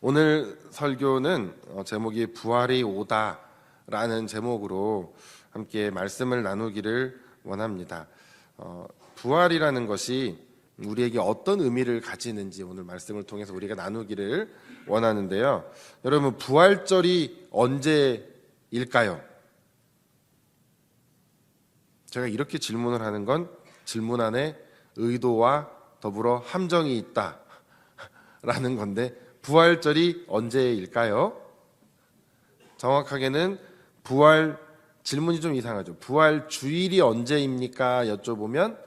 오늘 설교는 제목이 부활이 오다라는 제목으로 함께 말씀을 나누기를 원합니다. 부활이라는 것이 우리에게 어떤 의미를 가지는지 오늘 말씀을 통해서 우리가 나누기를 원하는데요. 여러분, 부활절이 언제일까요? 제가 이렇게 질문을 하는 건 질문 안에 의도와 더불어 함정이 있다라는 건데, 부활절이 언제일까요? 정확하게는 질문이 좀 이상하죠. 부활 주일이 언제입니까? 여쭤보면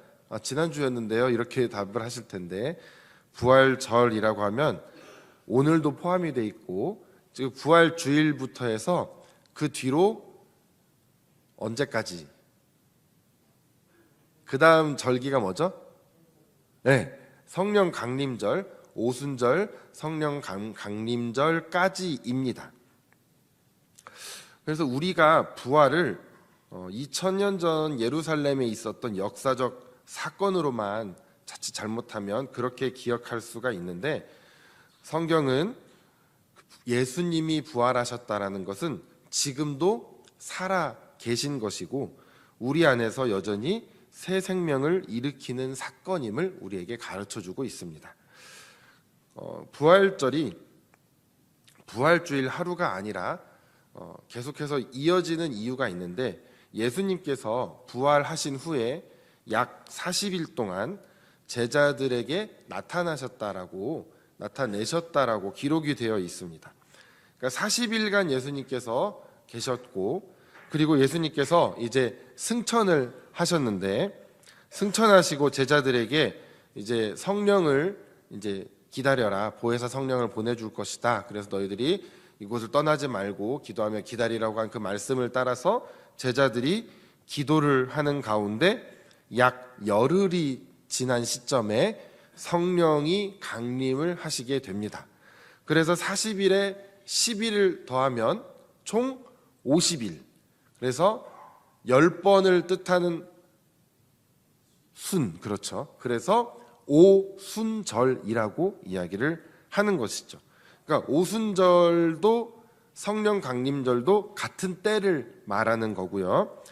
지난주였는데요, 이렇게 답을 하실 텐데, 부활절이라고 하면 오늘도 포함이 돼 있고, 즉 부활 주일부터 해서 그 뒤로 언제까지, 그 다음 절기가 뭐죠? 네, 성령 강림절, 오순절, 성령 강림절까지입니다. 그래서 우리가 부활을 2000년 전 예루살렘에 있었던 역사적 사건으로만 자칫 잘못하면 그렇게 기억할 수가 있는데, 성경은 예수님이 부활하셨다라는 것은 지금도 살아 계신 것이고 우리 안에서 여전히 새 생명을 일으키는 사건임을 우리에게 가르쳐주고 있습니다. 부활절이 부활주일 하루가 아니라 계속해서 이어지는 이유가 있는데, 예수님께서 부활하신 후에 약 40일 동안 제자들에게 나타내셨다라고 기록이 되어 있습니다. 그러니까 40일간 예수님께서 계셨고, 그리고 예수님께서 이제 승천을 하셨는데, 승천하시고 제자들에게 이제 성령을 이제 기다려라, 보혜사 성령을 보내줄 것이다, 그래서 너희들이 이곳을 떠나지 말고 기도하며 기다리라고 한 그 말씀을 따라서 제자들이 기도를 하는 가운데 약 열흘이 지난 시점에 성령이 강림을 하시게 됩니다. 그래서 40일에 10일을 더하면 총 50일, 그래서 10번을 뜻하는 순, 그렇죠. 그래서 오순절이라고 이야기를 하는 것이죠. 그러니까 오순절도 성령 강림절도 같은 때를 말하는 거고요.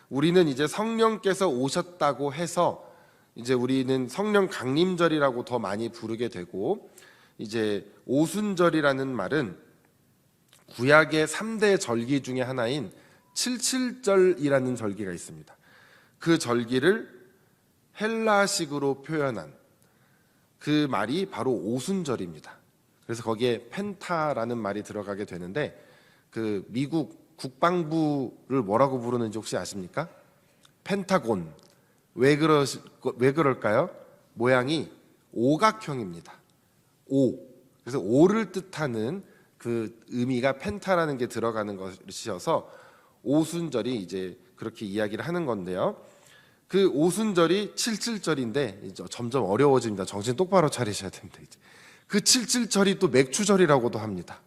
우리는 이제 성령께서 오셨다고 해서 이제 우리는 성령 강림절이라고 더 많이 부르게 되고, 이제 오순절이라는 말은 구약의 3대 절기 중에 하나인 칠칠절이라는 절기가 있습니다. 그 절기를 헬라식으로 표현한 그 말이 바로 오순절입니다. 그래서 거기에 펜타라는 말이 들어가게 되는데, 그 미국 국방부를 뭐라고 부르는지 혹시 아십니까? 펜타곤. 왜 그럴까요? 모양이 오각형입니다. 그래서 오를 뜻하는 그 의미가 펜타라는 게 들어가는 것이어서 오순절이 이제 그렇게 이야기를 하는 건데요. 그 오순절이 칠칠절인데 이제 점점 어려워집니다. 정신 똑바로 차리셔야 됩니다. 이제. 그 칠칠절이 또 맥추절이라고도 합니다.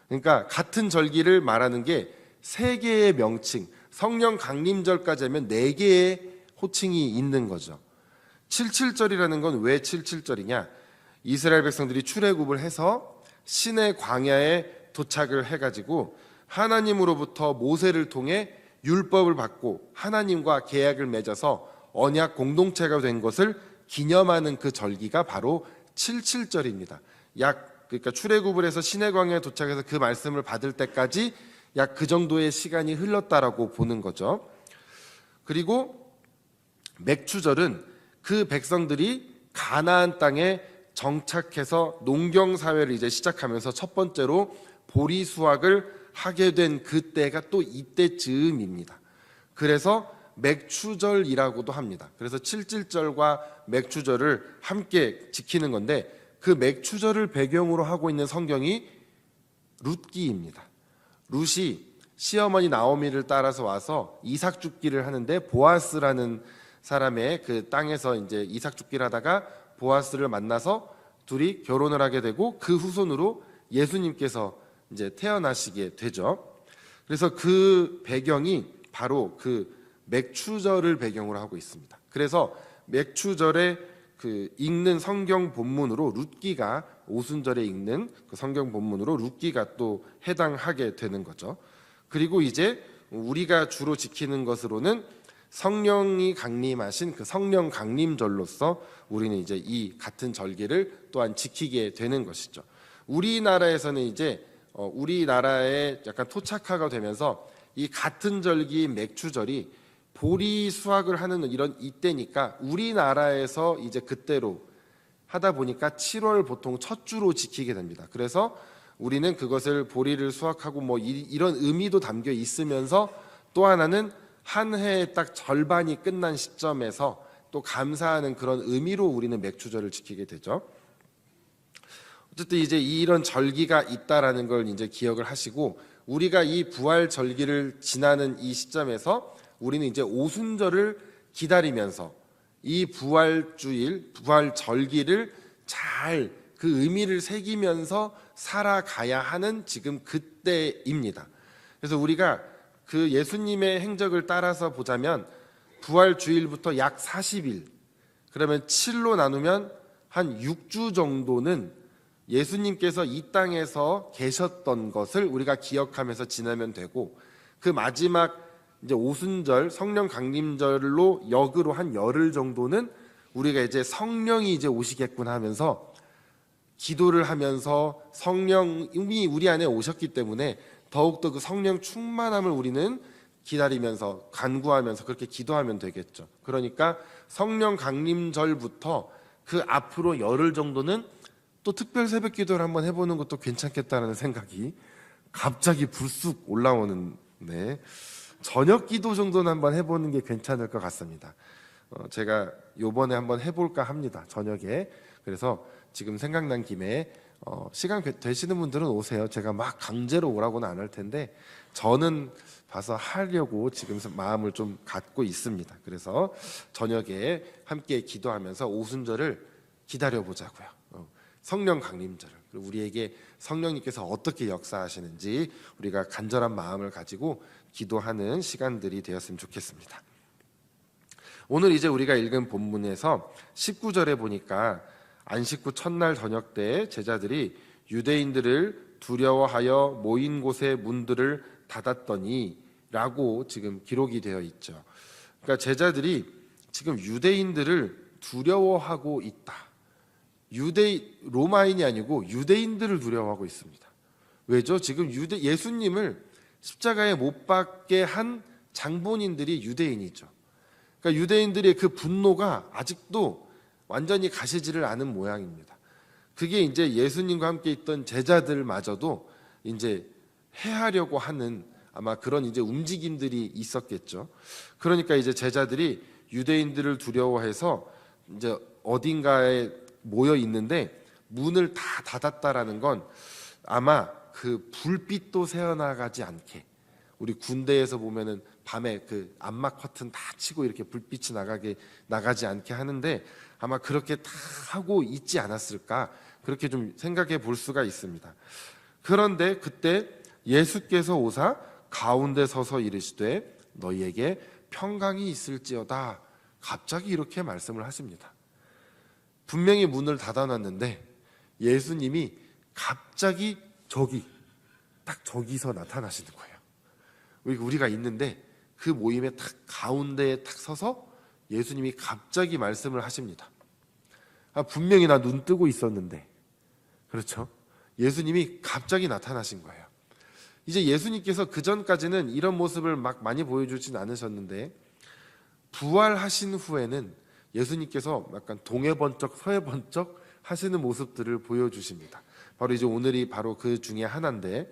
그러니까 같은 절기를 말하는 게 세 개의 명칭, 성령 강림절까지 하면 네 개의 호칭이 있는 거죠. 칠칠절이라는 건 왜 칠칠절이냐? 이스라엘 백성들이 출애굽을 해서 시내 광야에 도착을 해가지고 하나님으로부터 모세를 통해 율법을 받고 하나님과 계약을 맺어서 언약 공동체가 된 것을 기념하는 그 절기가 바로 칠칠절입니다. 그러니까 출애굽을 해서 시내 광야에 도착해서 그 말씀을 받을 때까지 약 그 정도의 시간이 흘렀다라고 보는 거죠. 그리고 맥추절은 그 백성들이 가나안 땅에 정착해서 농경 사회를 이제 시작하면서 첫 번째로 보리 수확을 하게 된 그때가 또 이때쯤입니다. 그래서 맥추절이라고도 합니다. 그래서 칠칠절과 맥추절을 함께 지키는 건데, 그 맥추절을 배경으로 하고 있는 성경이 룻기입니다. 룻이 시어머니 나오미를 따라서 와서 이삭 줍기를 하는데, 보아스라는 사람의 그 땅에서 이제 이삭 줍기를 하다가 보아스를 만나서 둘이 결혼을 하게 되고, 그 후손으로 예수님께서 이제 태어나시게 되죠. 그래서 그 배경이 바로 그 맥추절을 배경으로 하고 있습니다. 그래서 맥추절의 그 읽는 성경 본문으로 룻기가 오순절에 읽는 그 성경 본문으로 룻기가 또 해당하게 되는 거죠. 그리고 이제 우리가 주로 지키는 것으로는 성령이 강림하신 그 성령 강림절로서 우리는 이제 이 같은 절기를 또한 지키게 되는 것이죠. 우리나라에서는 이제 우리나라에 약간 토착화가 되면서 이 같은 절기 맥추절이 보리 수확을 하는 이런 이때니까 우리나라에서 이제 그때로 하다 보니까 7월 보통 첫 주로 지키게 됩니다. 그래서 우리는 그것을 보리를 수확하고 뭐 이런 의미도 담겨 있으면서 또 하나는 한 해의 딱 절반이 끝난 시점에서 또 감사하는 그런 의미로 우리는 맥추절을 지키게 되죠. 어쨌든 이제 이런 절기가 있다라는 걸 이제 기억을 하시고 우리가 이 부활 절기를 지나는 이 시점에서 우리는 이제 오순절을 기다리면서 이 부활주일, 부활 절기를 잘 그 의미를 새기면서 살아가야 하는 지금 그때입니다. 그래서 우리가 그 예수님의 행적을 따라서 보자면 부활 주일부터 약 40일, 그러면 7로 나누면 한 6주 정도는 예수님께서 이 땅에서 계셨던 것을 우리가 기억하면서 지나면 되고, 그 마지막 이제 오순절 성령 강림절로 역으로 한 열흘 정도는 우리가 이제 성령이 이제 오시겠구나 하면서 기도를 하면서 성령이 우리 안에 오셨기 때문에 더욱더 그 성령 충만함을 우리는 기다리면서 간구하면서 그렇게 기도하면 되겠죠. 그러니까 성령 강림절부터 그 앞으로 열흘 정도는 또 특별 새벽 기도를 한번 해보는 것도 괜찮겠다는 생각이 갑자기 불쑥 올라오는데, 저녁 기도 정도는 한번 해보는 게 괜찮을 것 같습니다. 제가 요번에 한번 해볼까 합니다. 저녁에. 그래서 지금 생각난 김에 시간 되시는 분들은 오세요. 제가 막 강제로 오라고는 안 할 텐데 저는 봐서 하려고 지금 마음을 좀 갖고 있습니다. 그래서 저녁에 함께 기도하면서 오순절을 기다려보자고요. 성령 강림절을, 그리고 우리에게 성령님께서 어떻게 역사하시는지 우리가 간절한 마음을 가지고 기도하는 시간들이 되었으면 좋겠습니다. 오늘 이제 우리가 읽은 본문에서 19절에 보니까 안식 후 첫날 저녁 때 제자들이 유대인들을 두려워하여 모인 곳의 문들을 닫았더니 라고 지금 기록이 되어 있죠. 그러니까 제자들이 지금 유대인들을 두려워하고 있다. 로마인이 아니고 유대인들을 두려워하고 있습니다. 왜죠? 지금 예수님을 십자가에 못 박게 한 장본인들이 유대인이죠. 그러니까 유대인들의 그 분노가 아직도 완전히 가시지를 않은 모양입니다. 그게 이제 예수님과 함께 있던 제자들마저도 이제 해하려고 하는 아마 그런 이제 움직임들이 있었겠죠. 그러니까 이제 제자들이 유대인들을 두려워해서 이제 어딘가에 모여 있는데 문을 다 닫았다라는 건 아마 그 불빛도 새어나가지 않게, 우리 군대에서 보면은 밤에 그 암막 커튼 다 치고 이렇게 불빛이 나가지 않게 하는데 아마 그렇게 다 하고 있지 않았을까, 그렇게 좀 생각해 볼 수가 있습니다. 그런데 그때 예수께서 오사 가운데 서서 이르시되 너희에게 평강이 있을지어다, 갑자기 이렇게 말씀을 하십니다. 분명히 문을 닫아놨는데 예수님이 갑자기 딱 저기서 나타나시는 거예요. 우리가 있는데 그 모임의 딱 가운데에 딱 서서 예수님이 갑자기 말씀을 하십니다. 분명히 나 눈 뜨고 있었는데, 그렇죠? 예수님이 갑자기 나타나신 거예요. 이제 예수님께서 그 전까지는 이런 모습을 막 많이 보여주진 않으셨는데 부활하신 후에는 예수님께서 약간 동해 번쩍 서해 번쩍 하시는 모습들을 보여주십니다. 바로 이제 오늘이 바로 그 중에 하나인데,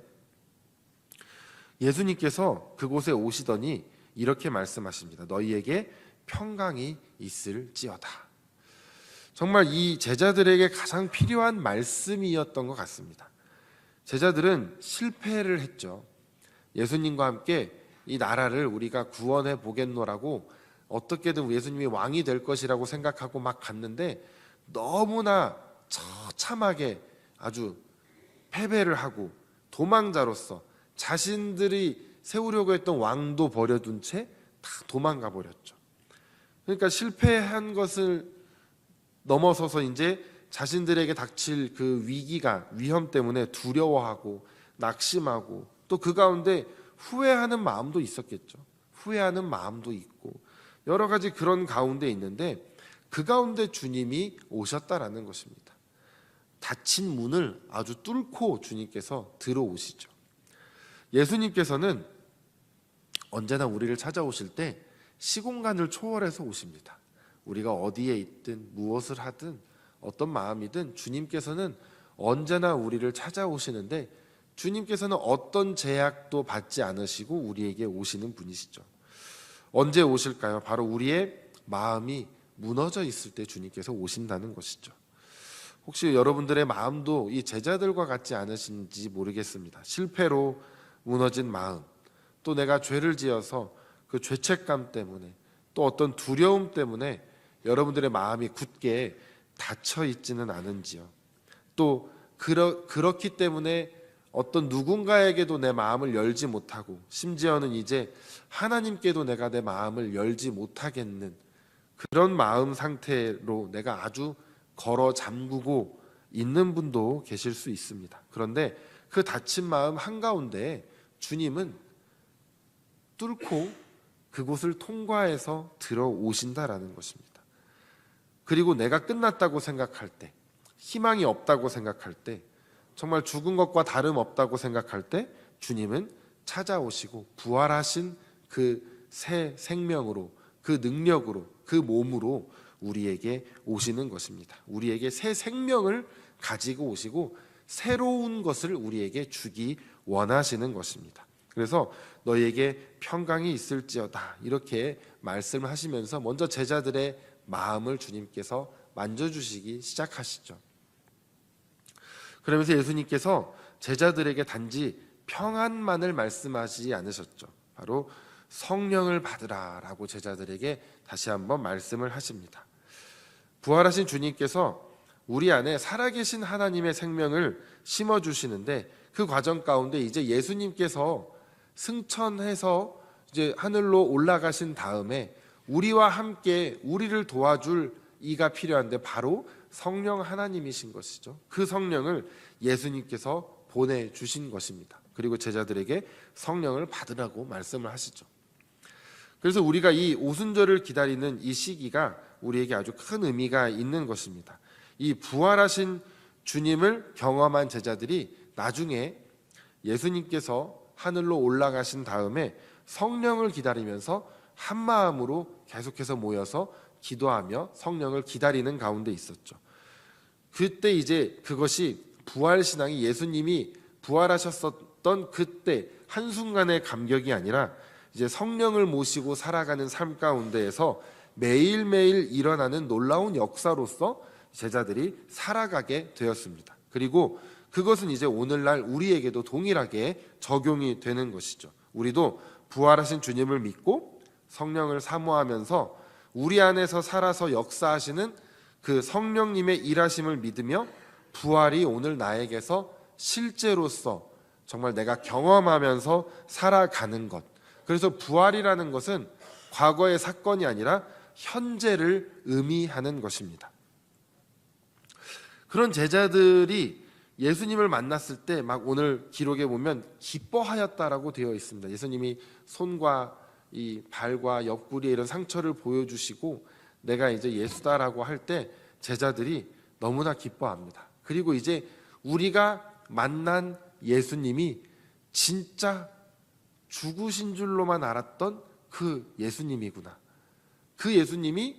예수님께서 그곳에 오시더니 이렇게 말씀하십니다. 너희에게 평강이 있을지어다. 정말 이 제자들에게 가장 필요한 말씀이었던 것 같습니다. 제자들은 실패를 했죠. 예수님과 함께 이 나라를 우리가 구원해 보겠노라고 어떻게든 예수님이 왕이 될 것이라고 생각하고 막 갔는데 너무나 처참하게 아주 패배를 하고 도망자로서 자신들이 세우려고 했던 왕도 버려둔 채 다 도망가 버렸죠. 그러니까 실패한 것을 넘어서서 이제 자신들에게 닥칠 그 위험 때문에 두려워하고 낙심하고 또 그 가운데 후회하는 마음도 있었겠죠. 후회하는 마음도 있고 여러 가지 그런 가운데 있는데 그 가운데 주님이 오셨다라는 것입니다. 닫힌 문을 아주 뚫고 주님께서 들어오시죠. 예수님께서는 언제나 우리를 찾아오실 때 시공간을 초월해서 오십니다. 우리가 어디에 있든 무엇을 하든 어떤 마음이든 주님께서는 언제나 우리를 찾아오시는데 주님께서는 어떤 제약도 받지 않으시고 우리에게 오시는 분이시죠. 언제 오실까요? 바로 우리의 마음이 무너져 있을 때 주님께서 오신다는 것이죠. 혹시 여러분들의 마음도 이 제자들과 같지 않으신지 모르겠습니다. 실패로 무너진 마음, 또 내가 죄를 지어서 그 죄책감 때문에 또 어떤 두려움 때문에 여러분들의 마음이 굳게 닫혀 있지는 않은지요. 또 그렇기 때문에 어떤 누군가에게도 내 마음을 열지 못하고 심지어는 이제 하나님께도 내가 내 마음을 열지 못하겠는 그런 마음 상태로 내가 아주 걸어 잠그고 있는 분도 계실 수 있습니다. 그런데 그 닫힌 마음 한가운데 주님은 뚫고 그곳을 통과해서 들어오신다라는 것입니다. 그리고 내가 끝났다고 생각할 때, 희망이 없다고 생각할 때, 정말 죽은 것과 다름없다고 생각할 때 주님은 찾아오시고 부활하신 그 새 생명으로, 그 능력으로, 그 몸으로 우리에게 오시는 것입니다. 우리에게 새 생명을 가지고 오시고 새로운 것을 우리에게 주기 원하시는 것입니다. 그래서 너희에게 평강이 있을지어다 이렇게 말씀을 하시면서 먼저 제자들의 마음을 주님께서 만져주시기 시작하시죠. 그러면서 예수님께서 제자들에게 단지 평안만을 말씀하시지 않으셨죠. 바로 성령을 받으라라고 제자들에게 다시 한번 말씀을 하십니다. 부활하신 주님께서 우리 안에 살아계신 하나님의 생명을 심어주시는데 그 과정 가운데 이제 예수님께서 승천해서 이제 하늘로 올라가신 다음에 우리와 함께 우리를 도와줄 이가 필요한데 바로 성령 하나님이신 것이죠. 그 성령을 예수님께서 보내주신 것입니다. 그리고 제자들에게 성령을 받으라고 말씀을 하시죠. 그래서 우리가 이 오순절을 기다리는 이 시기가 우리에게 아주 큰 의미가 있는 것입니다. 이 부활하신 주님을 경험한 제자들이 나중에 예수님께서 하늘로 올라가신 다음에 성령을 기다리면서 한 마음으로 계속해서 모여서 기도하며 성령을 기다리는 가운데 있었죠. 그때 이제 그것이 부활신앙이 예수님이 부활하셨던 그때 한순간의 감격이 아니라 이제 성령을 모시고 살아가는 삶 가운데에서 매일매일 일어나는 놀라운 역사로서 제자들이 살아가게 되었습니다. 그리고 그것은 이제 오늘날 우리에게도 동일하게 적용이 되는 것이죠. 우리도 부활하신 주님을 믿고 성령을 사모하면서 우리 안에서 살아서 역사하시는 그 성령님의 일하심을 믿으며 부활이 오늘 나에게서 실제로서 정말 내가 경험하면서 살아가는 것. 그래서 부활이라는 것은 과거의 사건이 아니라 현재를 의미하는 것입니다. 그런 제자들이 예수님을 만났을 때 막 오늘 기록에 보면 기뻐하였다라고 되어 있습니다. 예수님이 손과 이 발과 옆구리에 이런 상처를 보여주시고 내가 이제 예수다라고 할 때 제자들이 너무나 기뻐합니다. 그리고 이제 우리가 만난 예수님이 진짜 죽으신 줄로만 알았던 그 예수님이구나. 그 예수님이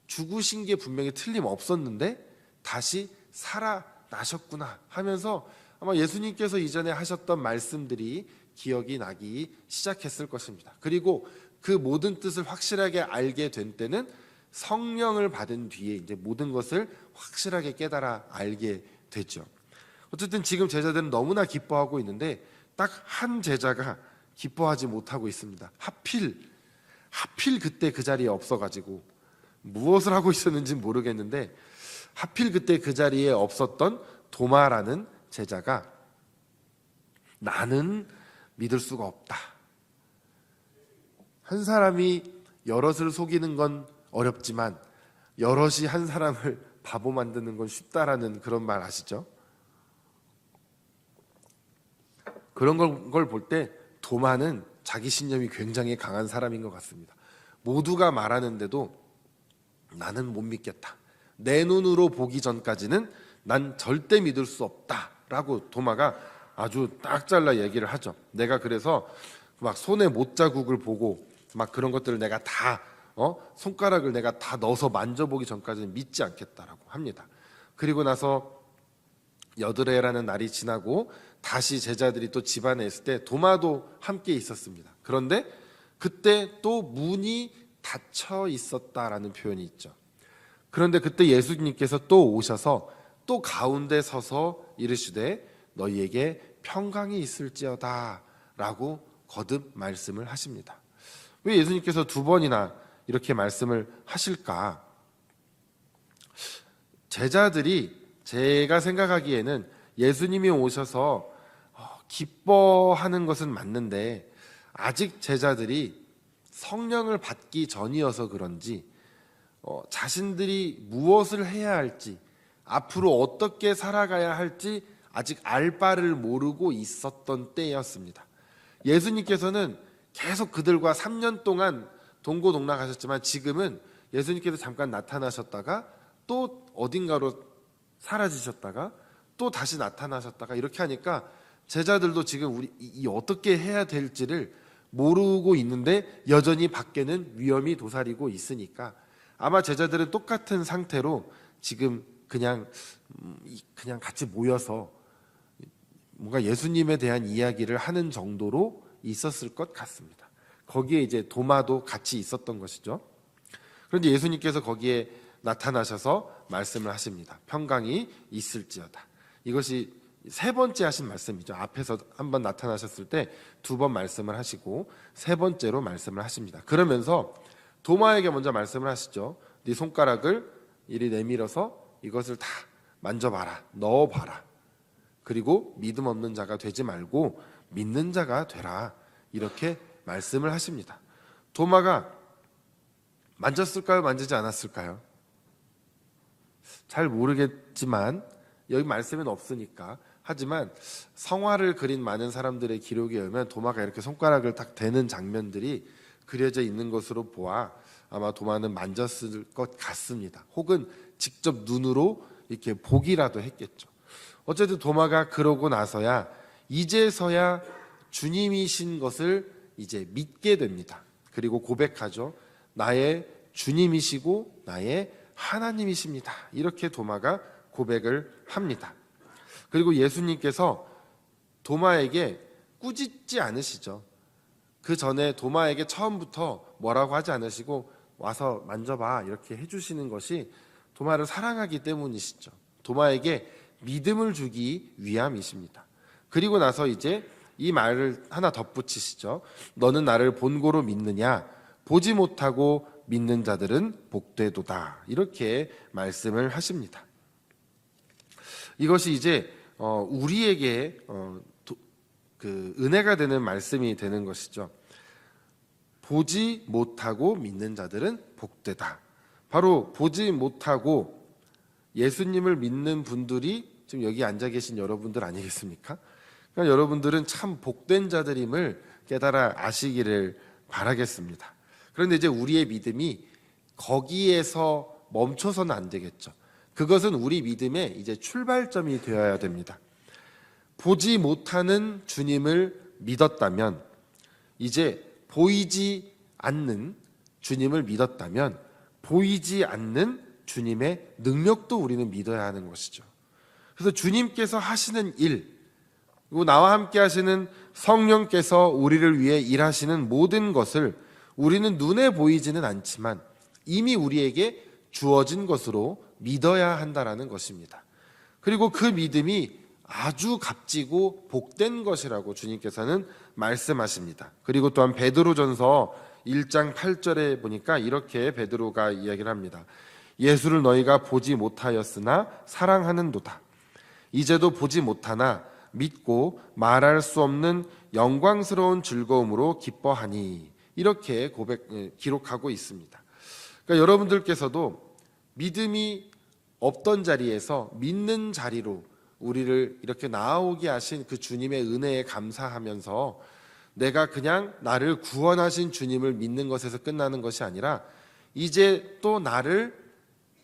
죽으신 게 분명히 틀림없었는데 다시 살아나셨구나 하면서 아마 예수님께서 이전에 하셨던 말씀들이 기억이 나기 시작했을 것입니다. 그리고 그 모든 뜻을 확실하게 알게 된 때는 성령을 받은 뒤에 이제 모든 것을 확실하게 깨달아 알게 되죠. 어쨌든 지금 제자들은 너무나 기뻐하고 있는데 딱 한 제자가 기뻐하지 못하고 있습니다. 하필 그때 그 자리에 없어가지고 무엇을 하고 있었는지 모르겠는데 하필 그때 그 자리에 없었던 도마라는 제자가 나는 믿을 수가 없다. 한 사람이 여럿을 속이는 건 어렵지만 여럿이 한 사람을 바보 만드는 건 쉽다라는 그런 말 아시죠? 그런 걸 볼 때 도마는 자기 신념이 굉장히 강한 사람인 것 같습니다. 모두가 말하는데도 나는 못 믿겠다. 내 눈으로 보기 전까지는 난 절대 믿을 수 없다라고 도마가 아주 딱 잘라 얘기를 하죠. 내가 그래서 막 손에 못자국을 보고 막 그런 것들을 내가 다 손가락을 내가 다 넣어서 만져보기 전까지는 믿지 않겠다라고 합니다. 그리고 나서 여드레라는 날이 지나고 다시 제자들이 또 집안에 있을 때 도마도 함께 있었습니다. 그런데 그때 또 문이 닫혀 있었다라는 표현이 있죠. 그런데 그때 예수님께서 또 오셔서 또 가운데 서서 이르시되 너희에게 평강이 있을지어다 라고 거듭 말씀을 하십니다. 왜 예수님께서 두 번이나 이렇게 말씀을 하실까? 제자들이 제가 생각하기에는 예수님이 오셔서 기뻐하는 것은 맞는데 아직 제자들이 성령을 받기 전이어서 그런지 자신들이 무엇을 해야 할지 앞으로 어떻게 살아가야 할지 아직 알 바를 모르고 있었던 때였습니다. 예수님께서는 계속 그들과 3년 동안 동고동락하셨지만 지금은 예수님께서 잠깐 나타나셨다가 또 어딘가로 사라지셨다가 또 다시 나타나셨다가 이렇게 하니까 제자들도 지금 우리 어떻게 해야 될지를 모르고 있는데 여전히 밖에는 위험이 도사리고 있으니까 아마 제자들은 똑같은 상태로 지금 그냥 같이 모여서 뭔가 예수님에 대한 이야기를 하는 정도로 있었을 것 같습니다. 거기에 이제 도마도 같이 있었던 것이죠. 그런데 예수님께서 거기에 나타나셔서 말씀을 하십니다. 평강이 있을지어다. 이것이 세 번째 하신 말씀이죠. 앞에서 한번 나타나셨을 때 두 번 말씀을 하시고 세 번째로 말씀을 하십니다. 그러면서 도마에게 먼저 말씀을 하시죠. 네 손가락을 이리 내밀어서 이것을 다 만져봐라, 넣어봐라. 그리고 믿음 없는 자가 되지 말고 믿는 자가 되라. 이렇게 말씀을 하십니다. 도마가 만졌을까요? 만지지 않았을까요? 잘 모르겠지만 여기 말씀은 없으니까 하지만 성화를 그린 많은 사람들의 기록에 의하면 도마가 이렇게 손가락을 딱 대는 장면들이 그려져 있는 것으로 보아 아마 도마는 만졌을 것 같습니다. 혹은 직접 눈으로 이렇게 보기라도 했겠죠. 어쨌든 도마가 그러고 나서야 이제서야 주님이신 것을 이제 믿게 됩니다. 그리고 고백하죠. 나의 주님이시고 나의 하나님이십니다. 이렇게 도마가 고백을 합니다. 그리고 예수님께서 도마에게 꾸짖지 않으시죠. 그 전에 도마에게 처음부터 뭐라고 하지 않으시고 와서 만져봐 이렇게 해주시는 것이 도마를 사랑하기 때문이시죠. 도마에게 믿음을 주기 위함이십니다. 그리고 나서 이제 이 말을 하나 덧붙이시죠. 너는 나를 본고로 믿느냐? 보지 못하고 믿는 자들은 복되도다. 이렇게 말씀을 하십니다. 이것이 이제 우리에게 그 은혜가 되는 말씀이 되는 것이죠. 보지 못하고 믿는 자들은 복되다. 바로 보지 못하고 예수님을 믿는 분들이 지금 여기 앉아 계신 여러분들 아니겠습니까? 그러니까 여러분들은 참 복된 자들임을 깨달아 아시기를 바라겠습니다. 그런데 이제 우리의 믿음이 거기에서 멈춰서는 안 되겠죠. 그것은 우리 믿음의 이제 출발점이 되어야 됩니다. 보지 못하는 주님을 믿었다면 이제 보이지 않는 주님을 믿었다면 보이지 않는 주님의 능력도 우리는 믿어야 하는 것이죠. 그래서 주님께서 하시는 일, 그리고 나와 함께 하시는 성령께서 우리를 위해 일하시는 모든 것을 우리는 눈에 보이지는 않지만 이미 우리에게 주어진 것으로 믿어야 한다라는 것입니다. 그리고 그 믿음이 아주 값지고 복된 것이라고 주님께서는 말씀하십니다. 그리고 또한 베드로전서 1장 8절에 보니까 이렇게 베드로가 이야기를 합니다. 예수를 너희가 보지 못하였으나 사랑하는도다. 이제도 보지 못하나 믿고 말할 수 없는 영광스러운 즐거움으로 기뻐하니 이렇게 기록하고 있습니다. 그러니까 여러분들께서도 믿음이 없던 자리에서 믿는 자리로 우리를 이렇게 나아오게 하신 그 주님의 은혜에 감사하면서 내가 그냥 나를 구원하신 주님을 믿는 것에서 끝나는 것이 아니라 이제 또 나를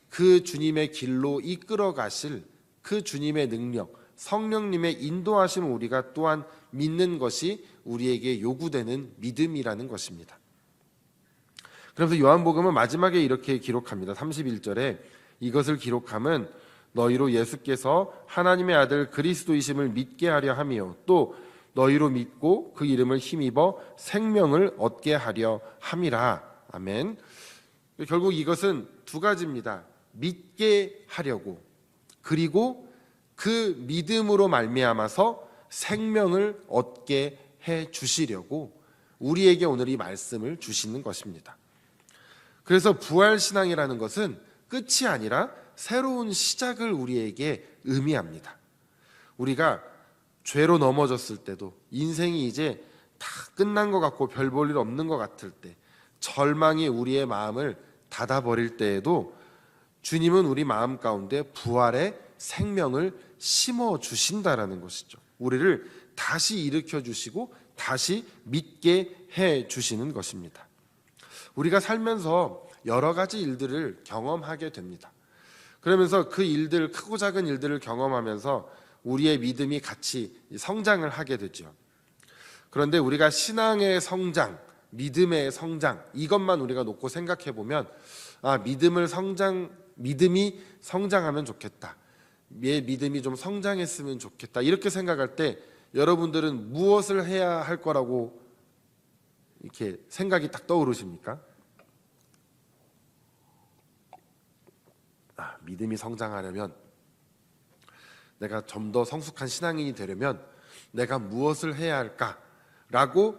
그 주님의 길로 이끌어 가실 그 주님의 능력, 성령님의 인도하심을 우리가 또한 믿는 것이 우리에게 요구되는 믿음이라는 것입니다. 그래서 요한복음은 마지막에 이렇게 기록합니다. 31절에 이것을 기록함은 너희로 예수께서 하나님의 아들 그리스도이심을 믿게 하려 함이요 또 너희로 믿고 그 이름을 힘입어 생명을 얻게 하려 함이라. 아멘. 결국 이것은 두 가지입니다. 믿게 하려고, 그리고 그 믿음으로 말미암아서 생명을 얻게 해 주시려고 우리에게 오늘 이 말씀을 주시는 것입니다. 그래서 부활신앙이라는 것은 끝이 아니라 새로운 시작을 우리에게 의미합니다. 우리가 죄로 넘어졌을 때도, 인생이 이제 다 끝난 것 같고 별 볼 일 없는 것 같을 때, 절망이 우리의 마음을 닫아버릴 때에도 주님은 우리 마음 가운데 부활의 생명을 심어 주신다라는 것이죠. 우리를 다시 일으켜 주시고 다시 믿게 해 주시는 것입니다. 우리가 살면서 여러 가지 일들을 경험하게 됩니다. 그러면서 그 일들, 크고 작은 일들을 경험하면서 우리의 믿음이 같이 성장을 하게 되죠. 그런데 우리가 신앙의 성장, 믿음의 성장, 이것만 우리가 놓고 생각해 보면 믿음이 성장하면 좋겠다, 내 믿음이 좀 성장했으면 좋겠다, 이렇게 생각할 때 여러분들은 무엇을 해야 할 거라고 이렇게 생각이 딱 떠오르십니까? 믿음이 성장하려면, 내가 좀 더 성숙한 신앙인이 되려면 내가 무엇을 해야 할까라고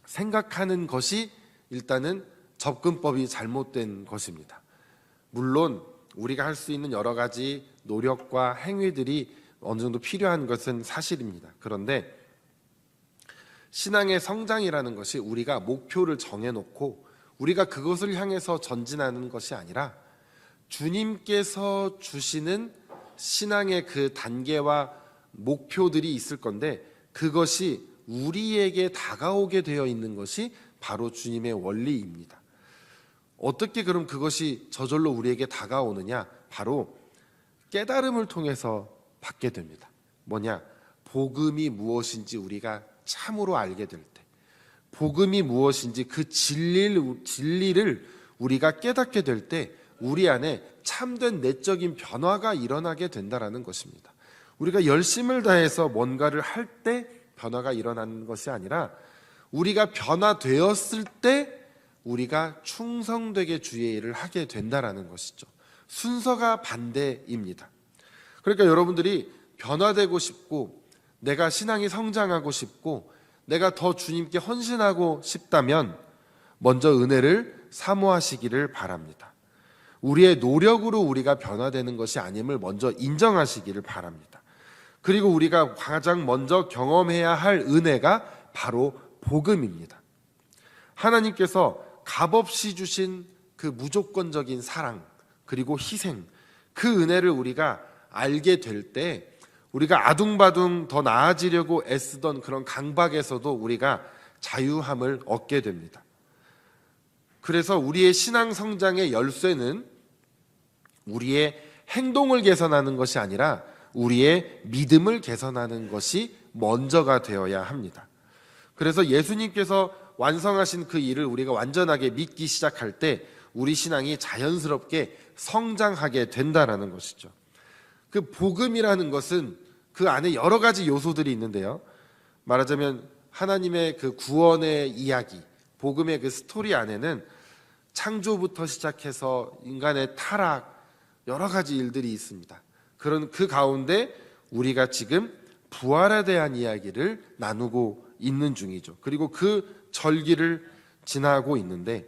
생각하는 것이 일단은 접근법이 잘못된 것입니다. 물론 우리가 할 수 있는 여러 가지 노력과 행위들이 어느 정도 필요한 것은 사실입니다. 그런데 신앙의 성장이라는 것이 우리가 목표를 정해놓고 우리가 그것을 향해서 전진하는 것이 아니라 주님께서 주시는 신앙의 그 단계와 목표들이 있을 건데, 그것이 우리에게 다가오게 되어 있는 것이 바로 주님의 원리입니다. 어떻게 그럼 그것이 저절로 우리에게 다가오느냐? 바로 깨달음을 통해서 받게 됩니다. 뭐냐? 복음이 무엇인지 우리가 참으로 알게 될 때, 복음이 무엇인지 그 진리를 우리가 깨닫게 될 때 우리 안에 참된 내적인 변화가 일어나게 된다라는 것입니다. 우리가 열심을 다해서 뭔가를 할 때 변화가 일어나는 것이 아니라 우리가 변화되었을 때 우리가 충성되게 주의 일을 하게 된다라는 것이죠. 순서가 반대입니다. 그러니까 여러분들이 변화되고 싶고 내가 신앙이 성장하고 싶고 내가 더 주님께 헌신하고 싶다면 먼저 은혜를 사모하시기를 바랍니다. 우리의 노력으로 우리가 변화되는 것이 아님을 먼저 인정하시기를 바랍니다. 그리고 우리가 가장 먼저 경험해야 할 은혜가 바로 복음입니다. 하나님께서 값없이 주신 그 무조건적인 사랑, 그리고 희생, 그 은혜를 우리가 알게 될 때 우리가 아둥바둥 더 나아지려고 애쓰던 그런 강박에서도 우리가 자유함을 얻게 됩니다. 그래서 우리의 신앙 성장의 열쇠는 우리의 행동을 개선하는 것이 아니라 우리의 믿음을 개선하는 것이 먼저가 되어야 합니다. 그래서 예수님께서 완성하신 그 일을 우리가 완전하게 믿기 시작할 때 우리 신앙이 자연스럽게 성장하게 된다는 것이죠. 그 복음이라는 것은 그 안에 여러 가지 요소들이 있는데요. 말하자면 하나님의 그 구원의 이야기, 복음의 그 스토리 안에는 창조부터 시작해서 인간의 타락, 여러 가지 일들이 있습니다. 그런 그 가운데 우리가 지금 부활에 대한 이야기를 나누고 있는 중이죠. 그리고 그 절기를 지나고 있는데,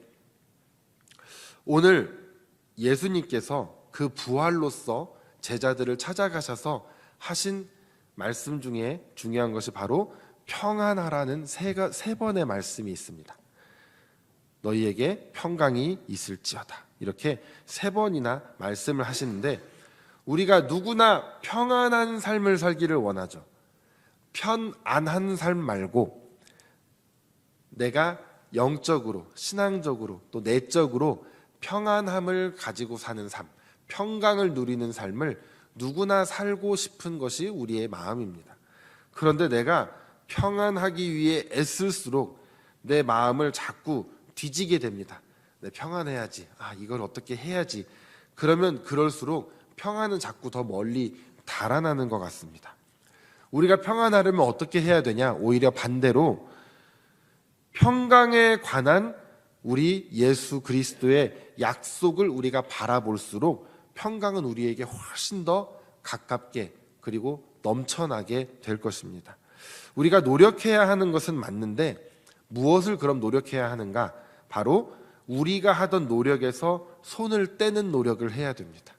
오늘 예수님께서 그 부활로서 제자들을 찾아가셔서 하신 말씀 중에 중요한 것이 바로 평안하라는 세 번의 말씀이 있습니다. 너희에게 평강이 있을지어다. 이렇게 3번이나 말씀을 하시는데, 우리가 누구나 평안한 삶을 살기를 원하죠. 편안한 삶 말고 내가 영적으로, 신앙적으로, 또 내적으로 평안함을 가지고 사는 삶, 평강을 누리는 삶을 누구나 살고 싶은 것이 우리의 마음입니다. 그런데 내가 평안하기 위해 애쓸수록 내 마음을 자꾸 뒤지게 됩니다. 내 평안해야지, 이걸 어떻게 해야지. 그러면 그럴수록 평안은 자꾸 더 멀리 달아나는 것 같습니다. 우리가 평안하려면 어떻게 해야 되냐? 오히려 반대로 평강에 관한 우리 예수 그리스도의 약속을 우리가 바라볼수록 평강은 우리에게 훨씬 더 가깝게 그리고 넘쳐나게 될 것입니다. 우리가 노력해야 하는 것은 맞는데 무엇을 그럼 노력해야 하는가? 바로 우리가 하던 노력에서 손을 떼는 노력을 해야 됩니다.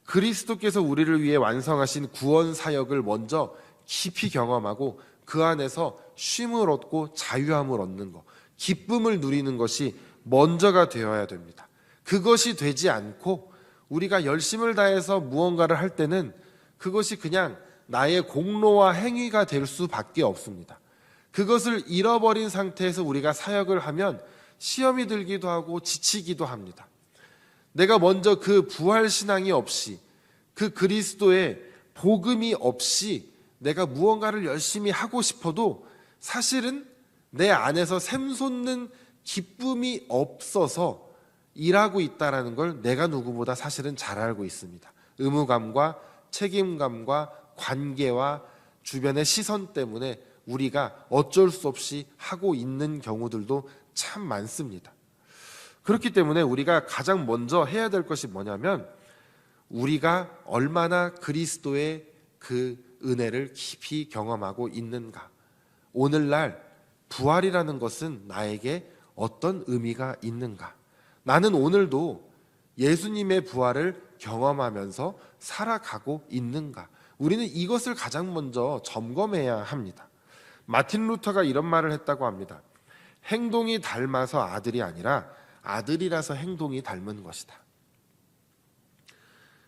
그리스도께서 우리를 위해 완성하신 구원 사역을 먼저 깊이 경험하고 그 안에서 쉼을 얻고 자유함을 얻는 것, 기쁨을 누리는 것이 먼저가 되어야 됩니다. 그것이 되지 않고 우리가 열심을 다해서 무언가를 할 때는 그것이 그냥 나의 공로와 행위가 될 수밖에 없습니다. 그것을 잃어버린 상태에서 우리가 사역을 하면 시험이 들기도 하고 지치기도 합니다. 내가 먼저 그 부활신앙이 없이, 그 그리스도의 복음이 없이 내가 무언가를 열심히 하고 싶어도 사실은 내 안에서 샘솟는 기쁨이 없어서 일하고 있다는 걸 내가 누구보다 사실은 잘 알고 있습니다. 의무감과 책임감과 관계와 주변의 시선 때문에 우리가 어쩔 수 없이 하고 있는 경우들도 참 많습니다. 그렇기 때문에 우리가 가장 먼저 해야 될 것이 뭐냐면 우리가 얼마나 그리스도의 그 은혜를 깊이 경험하고 있는가. 오늘날 부활이라는 것은 나에게 어떤 의미가 있는가. 나는 오늘도 예수님의 부활을 경험하면서 살아가고 있는가. 우리는 이것을 가장 먼저 점검해야 합니다. 마틴 루터가 이런 말을 했다고 합니다. 행동이 닮아서 아들이 아니라 아들이라서 행동이 닮은 것이다.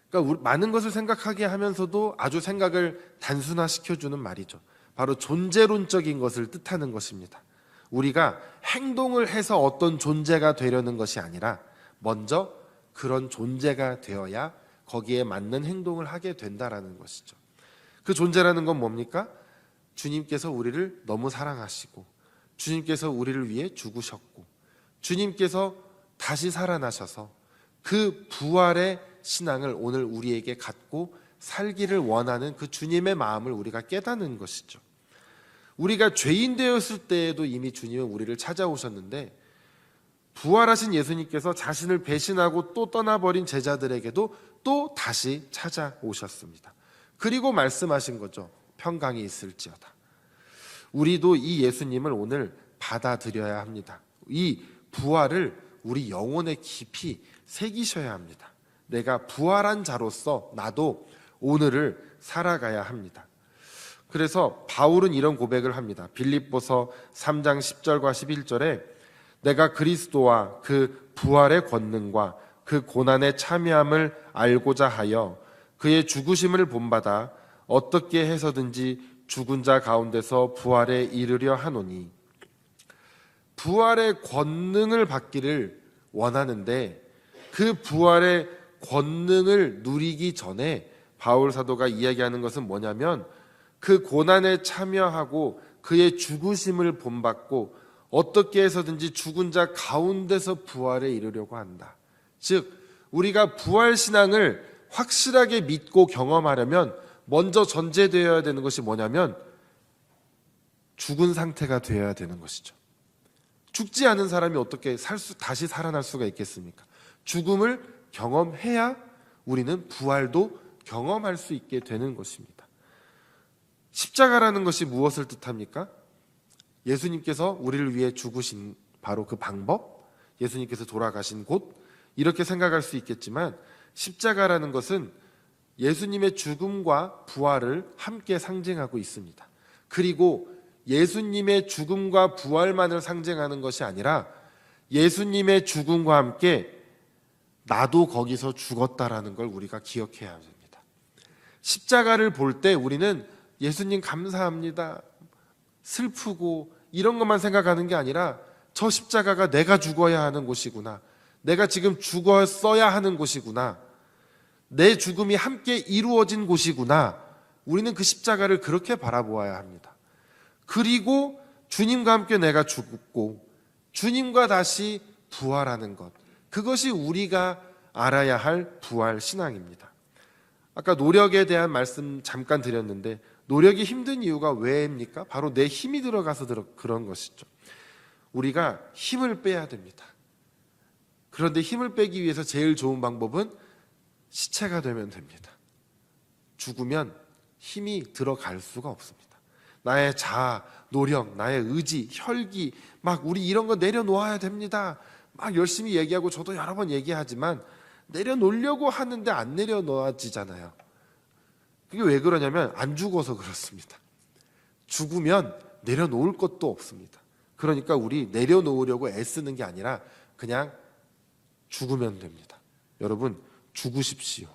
그러니까 많은 것을 생각하게 하면서도 아주 생각을 단순화시켜주는 말이죠. 바로 존재론적인 것을 뜻하는 것입니다. 우리가 행동을 해서 어떤 존재가 되려는 것이 아니라 먼저 그런 존재가 되어야 거기에 맞는 행동을 하게 된다라는 것이죠. 그 존재라는 건 뭡니까? 주님께서 우리를 너무 사랑하시고 주님께서 우리를 위해 죽으셨고 주님께서 다시 살아나셔서 그 부활의 신앙을 오늘 우리에게 갖고 살기를 원하는 그 주님의 마음을 우리가 깨닫는 것이죠. 우리가 죄인 되었을 때에도 이미 주님은 우리를 찾아오셨는데 부활하신 예수님께서 자신을 배신하고 또 떠나버린 제자들에게도 또 다시 찾아오셨습니다. 그리고 말씀하신 거죠. 평강이 있을지어다. 우리도 이 예수님을 오늘 받아들여야 합니다. 이 부활을 우리 영혼에 깊이 새기셔야 합니다. 내가 부활한 자로서 나도 오늘을 살아가야 합니다. 그래서 바울은 이런 고백을 합니다. 빌립보서 3장 10절과 11절에 내가 그리스도와 그 부활의 권능과 그 고난의 참여함을 알고자 하여 그의 죽으심을 본받아 어떻게 해서든지 죽은 자 가운데서 부활에 이르려 하노니. 부활의 권능을 받기를 원하는데 그 부활의 권능을 누리기 전에 바울 사도가 이야기하는 것은 뭐냐면 그 고난에 참여하고 그의 죽으심을 본받고 어떻게 해서든지 죽은 자 가운데서 부활에 이르려고 한다. 즉 우리가 부활신앙을 확실하게 믿고 경험하려면 먼저 전제되어야 되는 것이 뭐냐면 죽은 상태가 되어야 되는 것이죠. 죽지 않은 사람이 어떻게 다시 살아날 수가 있겠습니까? 죽음을 경험해야 우리는 부활도 경험할 수 있게 되는 것입니다. 십자가라는 것이 무엇을 뜻합니까? 예수님께서 우리를 위해 죽으신 바로 그 방법, 예수님께서 돌아가신 곳, 이렇게 생각할 수 있겠지만 십자가라는 것은 예수님의 죽음과 부활을 함께 상징하고 있습니다. 그리고 예수님의 죽음과 부활만을 상징하는 것이 아니라 예수님의 죽음과 함께 나도 거기서 죽었다라는 걸 우리가 기억해야 됩니다. 십자가를 볼 때 우리는 예수님 감사합니다, 슬프고 이런 것만 생각하는 게 아니라 저 십자가가 내가 죽어야 하는 곳이구나, 내가 지금 죽었어야 하는 곳이구나, 내 죽음이 함께 이루어진 곳이구나, 우리는 그 십자가를 그렇게 바라보아야 합니다. 그리고 주님과 함께 내가 죽고 주님과 다시 부활하는 것, 그것이 우리가 알아야 할 부활 신앙입니다. 아까 노력에 대한 말씀 잠깐 드렸는데, 노력이 힘든 이유가 왜입니까? 바로 내 힘이 들어가서 그런 것이죠. 우리가 힘을 빼야 됩니다. 그런데 힘을 빼기 위해서 제일 좋은 방법은 시체가 되면 됩니다. 죽으면 힘이 들어갈 수가 없습니다. 나의 자아, 노력, 나의 의지, 혈기, 막 우리 이런 거 내려놓아야 됩니다. 막 열심히 얘기하고 저도 여러 번 얘기하지만 내려놓으려고 하는데 안 내려놓아지잖아요. 그게 왜 그러냐면 안 죽어서 그렇습니다. 죽으면 내려놓을 것도 없습니다. 그러니까 우리 내려놓으려고 애쓰는 게 아니라 그냥 죽으면 됩니다. 여러분, 죽으십시오.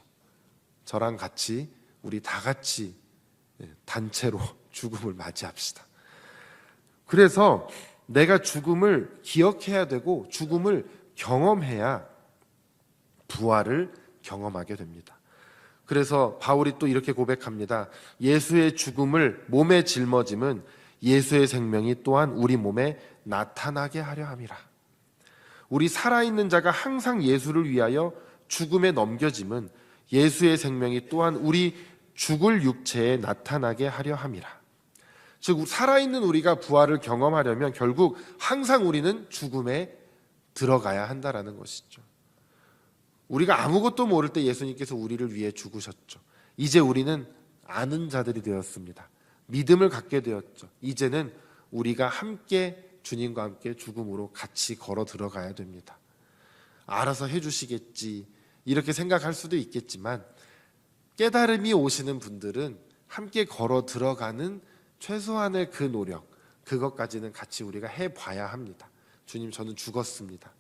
저랑 같이, 우리 다 같이 단체로 죽음을 맞이합시다. 그래서 내가 죽음을 기억해야 되고 죽음을 경험해야 부활을 경험하게 됩니다. 그래서 바울이 또 이렇게 고백합니다. 예수의 죽음을 몸에 짊어짐은 예수의 생명이 또한 우리 몸에 나타나게 하려 함이라. 우리 살아있는 자가 항상 예수를 위하여 죽음에 넘겨짐은 예수의 생명이 또한 우리 죽을 육체에 나타나게 하려 함이라. 즉 살아있는 우리가 부활을 경험하려면 결국 항상 우리는 죽음에 들어가야 한다라는 것이죠. 우리가 아무것도 모를 때 예수님께서 우리를 위해 죽으셨죠. 이제 우리는 아는 자들이 되었습니다. 믿음을 갖게 되었죠. 이제는 우리가 함께 주님과 함께 죽음으로 같이 걸어 들어가야 됩니다. 알아서 해주시겠지 이렇게 생각할 수도 있겠지만, 깨달음이 오시는 분들은 함께 걸어 들어가는 최소한의 그 노력, 그것까지는 같이 우리가 해봐야 합니다. 주님, 저는 죽었습니다.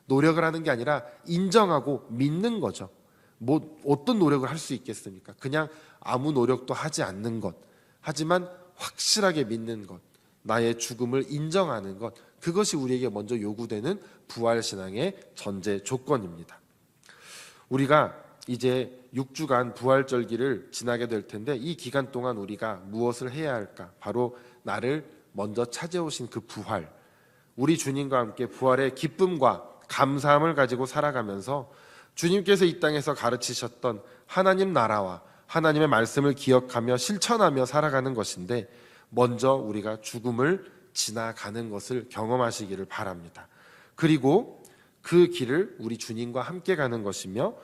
노력을 하는 게 아니라 인정하고 믿는 거죠. 뭐 어떤 노력을 할 수 있겠습니까? 그냥 아무 노력도 하지 않는 것, 하지만 확실하게 믿는 것, 나의 죽음을 인정하는 것, 그것이 우리에게 먼저 요구되는 부활신앙의 전제 조건입니다. 우리가 이제 6주간 부활절기를 지나게 될 텐데, 이 기간 동안 우리가 무엇을 해야 할까? 바로 나를 먼저 찾아오신 그 부활, 우리 주님과 함께 부활의 기쁨과 감사함을 가지고 살아가면서 주님께서 이 땅에서 가르치셨던 하나님 나라와 하나님의 말씀을 기억하며 실천하며 살아가는 것인데, 먼저 우리가 죽음을 지나가는 것을 경험하시기를 바랍니다. 그리고 그 길을 우리 주님과 함께 가는 것이며,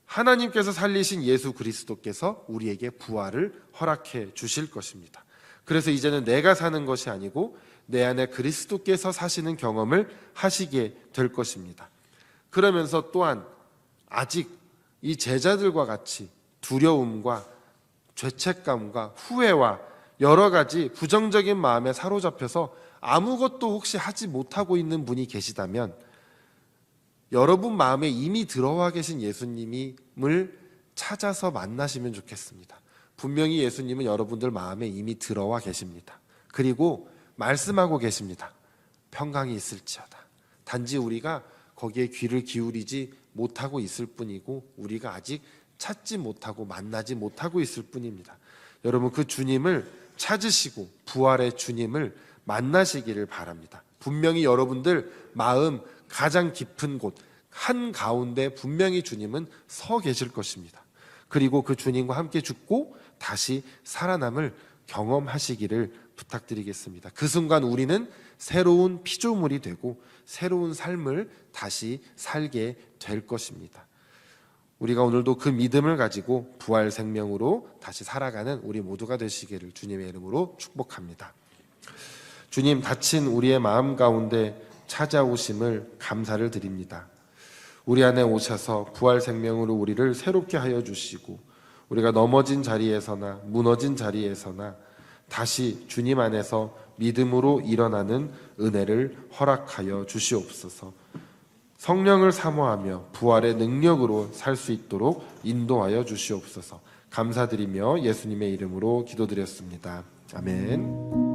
하나님께서 살리신 예수 그리스도께서 우리에게 부활을 허락해 주실 것입니다. 그래서 이제는 내가 사는 것이 아니고 내 안에 그리스도께서 사시는 경험을 하시게 될 것입니다. 그러면서 또한 아직 이 제자들과 같이 두려움과 죄책감과 후회와 여러 가지 부정적인 마음에 사로잡혀서 아무것도 혹시 하지 못하고 있는 분이 계시다면, 여러분 마음에 이미 들어와 계신 예수님을 찾아서 만나시면 좋겠습니다. 분명히 예수님은 여러분들 마음에 이미 들어와 계십니다. 그리고 말씀하고 계십니다. 평강이 있을지어다. 단지 우리가 거기에 귀를 기울이지 못하고 있을 뿐이고, 우리가 아직 찾지 못하고 만나지 못하고 있을 뿐입니다. 여러분, 그 주님을 찾으시고 부활의 주님을 만나시기를 바랍니다. 분명히 여러분들 마음 가장 깊은 곳 한가운데 분명히 주님은 서 계실 것입니다. 그리고 그 주님과 함께 죽고 다시 살아남을 경험하시기를 부탁드리겠습니다. 그 순간 우리는 새로운 피조물이 되고 새로운 삶을 다시 살게 될 것입니다. 우리가 오늘도 그 믿음을 가지고 부활 생명으로 다시 살아가는 우리 모두가 되시기를 주님의 이름으로 축복합니다. 주님, 다친 우리의 마음 가운데 찾아오심을 감사를 드립니다. 우리 안에 오셔서 부활 생명으로 우리를 새롭게 하여 주시고, 우리가 넘어진 자리에서나 무너진 자리에서나 다시 주님 안에서 믿음으로 일어나는 은혜를 허락하여 주시옵소서. 성령을 사모하며 부활의 능력으로 살 수 있도록 인도하여 주시옵소서. 감사드리며 예수님의 이름으로 기도드렸습니다. 아멘.